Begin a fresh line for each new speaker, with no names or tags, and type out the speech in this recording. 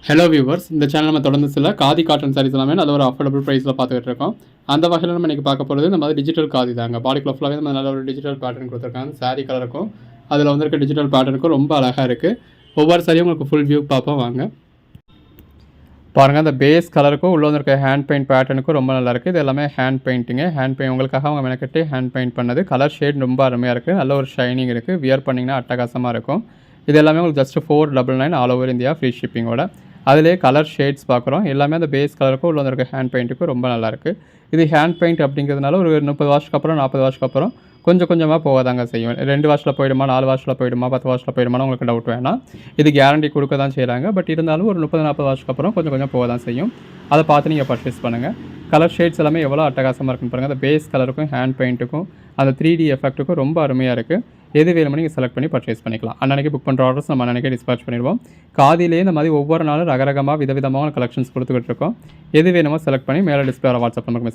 Hello viewers, இந்த channel நம்ம தொடர்ந்து சில காதி காட்டன் சாரீஸ் எல்லாமே நல்ல ஒரு அஃபோர்டபுள் ப்ரைஸில் பார்த்துக்கிட்டு இருக்கோம். அந்த வகையில் நம்ம இன்றைக்கி பார்க்க போகிறது இந்த மாதிரி டிஜிட்டல் காதி தாங்க. பாடிக்குள்ள ஃபுல்லாகவே நம்ம நல்ல ஒரு டிஜிட்டல் பேட்டர்ன் கொடுத்துருக்காங்க. சாரீ கலருக்கும் அதில் வந்திருக்க டிஜிட்டல் பேட்டர்னுக்கும் ரொம்ப அழகாக இருக்குது. ஒவ்வொரு சாரியும் உங்களுக்கு ஃபுல் வியூ பார்ப்போம் வாங்க. பாருங்கள், அந்த பேஸ் கலருக்கும் உள்ளே வந்திருக்க ஹேண்ட் பெயிண்ட் பேட்டர்னுக்கும் ரொம்ப நல்லாயிருக்கு. இது எல்லாமே ஹேண்ட் பெயிண்டிங்கு. ஹேண்ட் பெயிண்ட் உங்களுக்காக அவங்க மெனக்கட்டி ஹேண்ட் பெயிண்ட் பண்ணது. கலர் ஷேட் ரொம்ப அருமையாக இருக்குது. நல்ல ஒரு ஷைனிங் இருக்குது. வியர் பண்ணிங்கன்னா அட்டகாசமாக இருக்கும். இது எல்லாமே உங்களுக்கு just 499 all over India free ஷிப்பிங்கோட. அதிலே கலர் ஷேட்ஸ் பார்க்குறோம். எல்லாமே அந்த பேஸ் கலருக்கும் உள்ள வந்திருக்க ஹேண்ட் பெயிண்ட்டுக்கும் ரொம்ப நல்லாயிருக்கு. இது ஹேண்ட் பெயிண்ட் அப்படிங்கிறதுனால ஒரு 30 வாஷ்க்கு அப்புறம் 40 வாஷ்க்கு அப்புறம் கொஞ்சம் கொஞ்சமாக போக செய்யும். 2 வாஷில் போயிடுமா, 4 வாஷில் போயிடுமா, 10 வாஷில் போயிடுமான்னு உங்களுக்கு டவுட் வேணாம். இது கேரண்டி கொடுக்க தான் செய்கிறாங்க. பட் இருந்தாலும் ஒரு 30-40 வாஷ்க்கு அப்புறம் கொஞ்சம் கொஞ்சம் போக தான் செய்யும். அதை பார்த்து நீங்கள் பர்ச்சேஸ் பண்ணுங்கள். கலர் ஷேட்ஸ் எல்லாமே எவ்வளோ அட்டகாசமாக இருக்குன்னு பாருங்கள். அந்த பேஸ் கலருக்கும் ஹேண்ட் பெயிண்ட்டுக்கும் அந்த 3D எஃபெக்ட்டுக்கும் ரொம்ப அருமையாக இருக்குது. எது வேணுமோ நீங்கள் செலக்ட் பண்ணி பர்ச்சேஸ் பண்ணிக்கலாம். அன்னன்னைக்கு புக் பண்ணுற ஆர்டர்ஸ் நம்ம அன்னன்னைக்கே டிஸ்பேச் பண்ணிடுவோம். காதிலே இந்த மாதிரி ஒவ்வொரு நாளும் ரகரகமாக விதவிதமான கலெக்ஷன்ஸ் கொடுத்துக்கிட்டு இருக்கோம். எது வேணுமோ செலக்ட் பண்ணி மேலே டிஸ்பிளே வாட்ஸ்அப் நம்பருக்கு